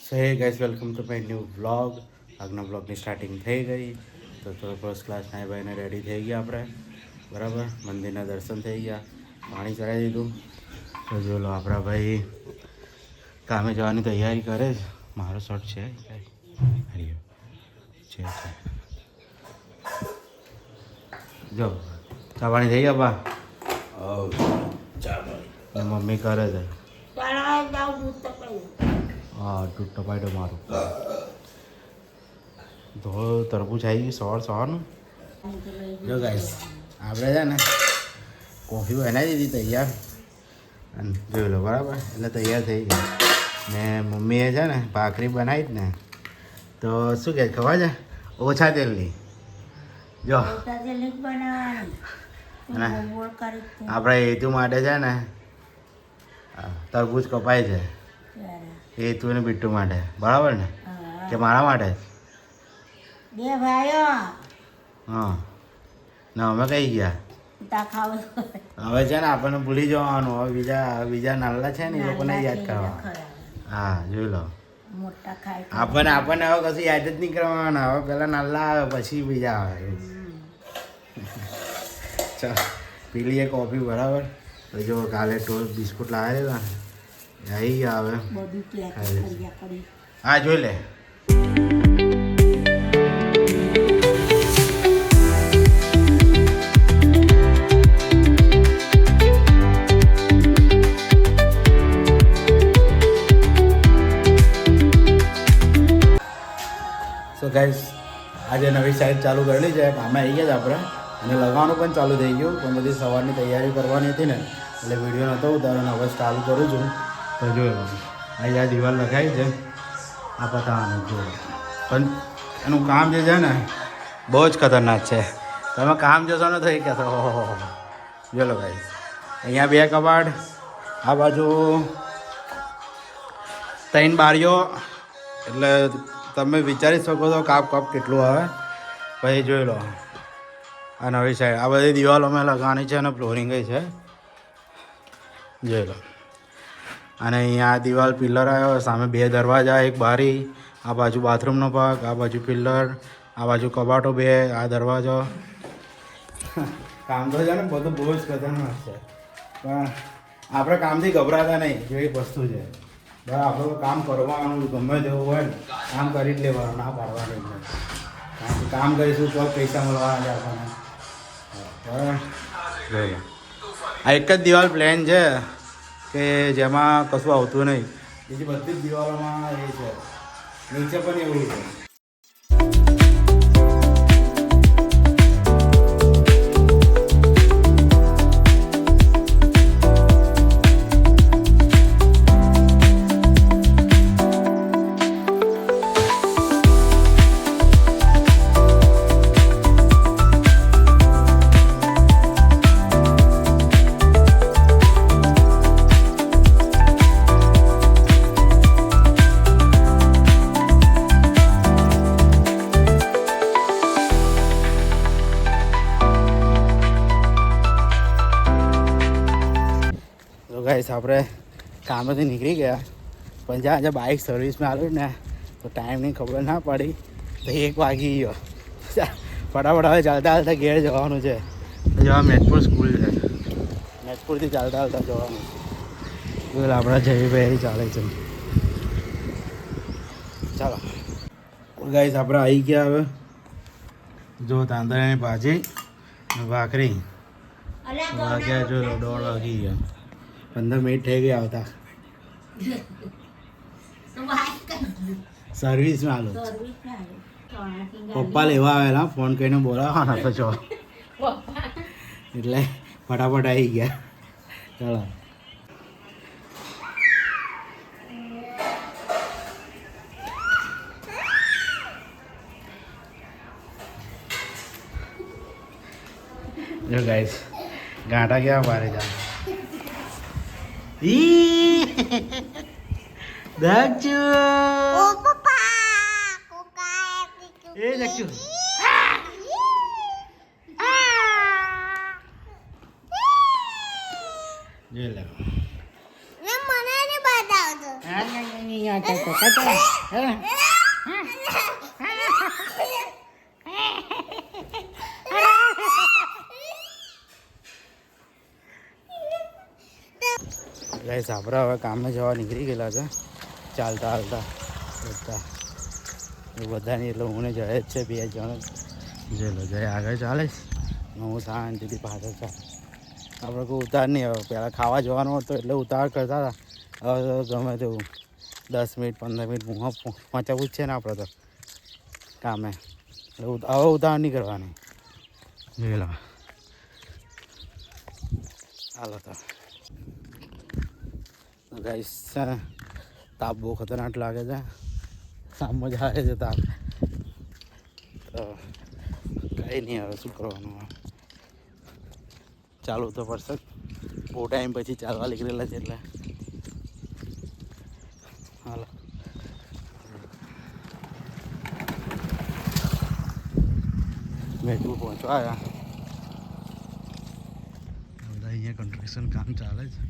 સો હે guys welcome to my new vlog. આજના વ્લોગની starting થઈ ગઈ તો ફર્સ્ટ ક્લાસ નાઈ ભાઈને રેડી થઈ ગયા આપણે બરાબર. મંદિરના દર્શન થઈ ગયા, પાણી ચડાવી દીધું. તો જો લો આપણા ભાઈ કામે જવાની તૈયારી કરે છે. મારો શર્ટ છે છે જો ચા પાણી થઈ ગયા બા? ચા પાણી મમ્મી કરે છે. હા દૂધ ટપાટો મારું ધોળ તરબૂચ આવી ગયું સવારનું. જો ગાઈસ આપણે છે ને કોફી બનાવી દીધી તૈયાર અને જોઈ લો બરાબર, એટલે તૈયાર થઈ ગઈ. ને મમ્મીએ છે ને ભાખરી બનાવી જ ને, તો શું કહે ખબર છે, ઓછા તેલની. જો આપણે હેતુ માટે છે ને તરબૂચ કપાય છે, હેતુ ને બિટ્ટુ માટે બરાબર ને, કે મારા માટે બે ભાઈઓ. હા ના અમે કઈ ગયા હવે છે ને આપણને ભૂલી જવાનું. હવે બીજા નાના છે ને એ લોકોને યાદ કરવા. હા જોઈ લો આપણને હવે કશું યાદ જ નહીં કરવાના. હવે પેલા નાના આવે પછી બીજા આવે. ચાલ પી લઈએ કોફી બરાબર. તો જો કાલે ટોસ્ટ બિસ્કુટ લાવેલા આવી ગયા હવે. હા જોઈ લે. સો ગાઈસ આજે નવી સાઈડ ચાલુ કરેલી છે, કામે આવી ગયા છે આપણે, અને લગાવવાનું પણ ચાલુ થઈ ગયું. પણ બધી સવારની તૈયારી કરવાની હતી ને એટલે વિડીયો નહોતો ઉતાર્યો. હવે ચાલુ કરું છું. તો જોયો અહીં આ દિવાલ લગાવી છે, આ પતાવવાનું જો. પણ એનું કામ જે છે ને બહુ જ ખતરનાક છે. તમે કામ જોશો ને તો એ કહેશો ઓહો. જો લો ગાઈસ અહીંયા 2 કબાટ, આ બાજુ 3 બારીઓ, એટલે તમે વિચારી શકો છો કાપ કેટલું આવે. પછી જોઈ લો આ નવી સાઈડ, આ બધી દિવાલો મેં લગાવવાની છે અને ફ્લોરિંગ છે જોઈ લો. અને અહીંયા આ દિવાલ પિલ્લર આવ્યો, સામે 2 દરવાજા, 1 બારી, આ બાજુ બાથરૂમનો ભાગ, આ બાજુ પિલ્લર, આ બાજુ કબાટો 2, આ દરવાજો. કામ તો છે ને બધું બહુ જ ખતરનાક છે, પણ આપણે કામથી ગભરાતા નહીં. જેવી વસ્તુ છે બરાબર, આપણે કામ કરવાનું, ગમે તેવું હોય ને કામ કરી જ લેવાનું, ના પાડવાનું જ નહીં. કામ કરીશું તો પૈસા મળવાના છે આપણને બરાબર. જોઈએ આ એક જ દિવાલ પ્લેન છે કે જેમાં કશું આવતું નહીં. બીજી બધી જ દિવાલોમાં એ છે, નીચે પણ એવું છે. ગાઈસ આપણે કામેથી નીકળી ગયા, પણ જ્યાં બાઇક સર્વિસમાં આવ્યું ને તો ટાઈમની ખબર ના પડી, તો 1 વાગી ગયો. ફટાફટ હવે ચાલતા ચાલતા ઘેર જવાનું છે. જેવા મેજપુર સ્કૂલ છે, મેજપુરથી ચાલતા ચાલતા જવાનું. સ્કૂલ આપણા જયભાઈ ચાલે છે. ચાલો ગાઈસ આપણે આવી ગયા હવે. જો તાંદળાની ભાજી ભાખરી વાગ્યા, જો 1:30 વાગી ગયા. 15 મિનિટ થઈ ગયા આવતા. સર્વિસમાં આલો પપ્પા લેવા આવેલા, ફોન કરીને બોલાવવાના તો છો એટલે ફટાફટ આવી ગયા. ચાલો જો ગાઈસ ગાંઠા કેવા મારે જા. Dakju. Oh papa, kokai. Dakju. Jelah. Yang mana ni badau tu? Ini guys આપણે હવે કામે જવા નીકળી ગયેલા છે ચાલતા હાલતા બધા બધાની એટલે હું જાય જ છે 2 જણ જે લો જાય આગળ ચાલે ને હું શાંતિથી પાછળ ચાલે આપણે કોઈ ઉતાર નહીં હવે પહેલાં ખાવા જવાનો હતો એટલે ઉતાર કરતા હતા હવે તો ગમે તેવું 10 મિનિટ 15 મિનિટ હું પહોંચાવું જ છે ને આપણે તો કામે એટલે હવે ઉતાર નહીં કરવાની જોઈ લો હાલો તો ગાઈસ તાપ બહુ ખતરનાક લાગે છે સામમાં જ આવે છે તાપ તો કંઈ નહીં હવે શું કરવાનું ચાલુ તો પડશે બહુ ટાઈમ પછી ચાલવા નીકળેલા છે એટલે હાલો મેટલું પહોંચવા આવ્યા બધા અહીંયા કન્સ્ટ્રક્શન કામ ચાલે છે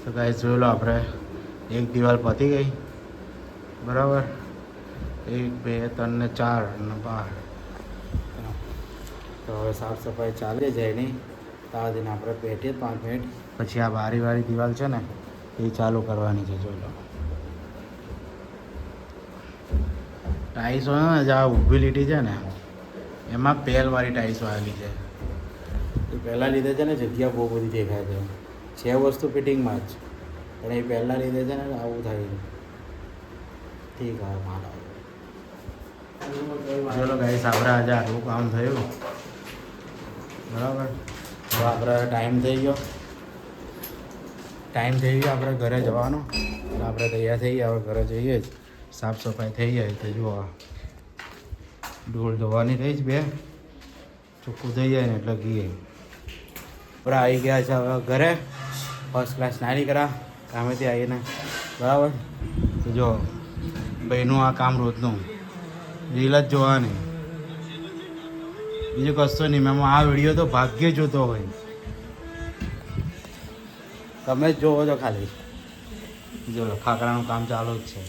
તો ગાઈસ જોઈ લો આપણે એક દિવાલ પતી ગઈ બરાબર 1 2 3 ને 4 અને 5 તો હવે સાફ સફાઈ ચાલે જાય નહીં ત્યાં દિન આપણે બેઠીએ 5 મિનિટ પછી આ બારીવાળી દિવાલ છે ને એ ચાલુ કરવાની છે જોઈ લો ટાઈલ્સો ને જે આ ઊભી લીટી છે ને એમાં પહેલવાળી ટાઈલ્સો આવેલી છે એ પહેલાં લીધે છે ને જગ્યા બહુ બધી દેખાય છે વસ્તુ ફિટિંગમાં જ પણ એ પહેલાં લીધે છે ને આવું થાય ઠીક હવે મારો ચલો ગાઈસ આપણે આજે આટલું કામ થયું બરાબર તો આપણે ટાઈમ થઈ ગયો આપણે ઘરે જવાનો એટલે આપણે તૈયાર થઈ ગયા હવે ઘરે જઈએ જ સાફ સફાઈ થઈ જાય તો જુઓ ડોળ ધોવાની રહી જ 2 ચોખ્ખું થઈ જાય ને એટલે ગઈએ આપણે આવી ગયા છે હવે ઘરે ફર્સ્ટ ક્લાસ નાની કરા કામેથી આવીને બરાબર તો જો ભાઈનું આ કામ રોજનું રીલ જ જોવાની બીજું કશું નહીં મેં આ વિડીયો તો ભાગ્યે જોતો હોય તમે જ જોવો છો ખાલી જો ખાખરાનું કામ ચાલુ જ છે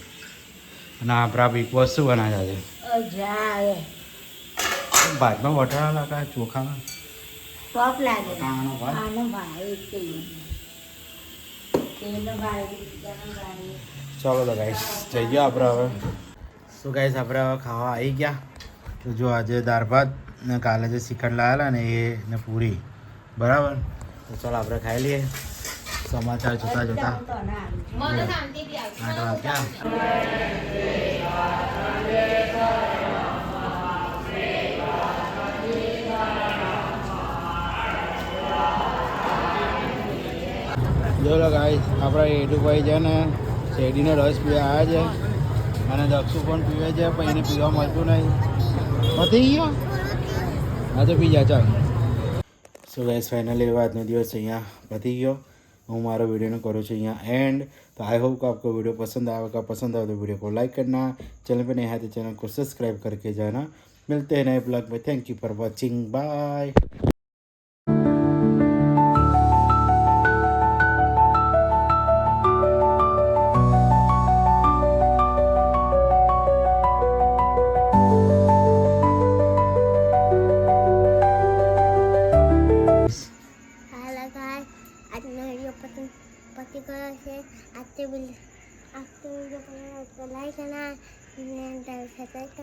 અને આપણા બિગ બોસ શું બનાવ્યા છે ભાતમાં વટાણા લાગા ચોખામાં ટોપ લાગે આનો ભાત આનો ભાઈ તેનો ભાઈ ચાલો તો ગાઈસ જઈએ આપણે હવે શું ગાઈસ આપણે હવે ખાવા આવી ગયા તો જો આજે દાળ ભાત ને કાલે જે શ્રીખંડ લાવેલા ને એ ને પૂરી બરાબર તો ચાલો આપણે ખાઈ લઈએ સમાચાર જોતા જોતા 8 વાગ્યા જોલો ગાઈસ આપણા એડુભાઈ છે ને શેરડીનો રસ પીવા આવ્યા છે અને દક્ષુ પણ પીવે છે પણ એને પીવા મળતું નહીં પતી ગયો હા તો પી જા ચાલ સો ગાઈસ ફાઇનલી આજનો દિવસ અહીંયા પતી ગયો હું મારો वीडियो करूँ यहाँ एंड तो आई होप आपको वीडियो पसंद आएगा पसंद आए तो वीडियो को लाइक करना चैनल पे नया है तो चैनल को सब्सक्राइब करके जाना मिलते हैं नए ब्लॉग में thank you for watching bye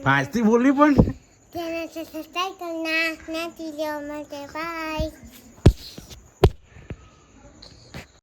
फास्टी बोली पण चैनल से सब्सक्राइब करना ना चीज़ों में बाय।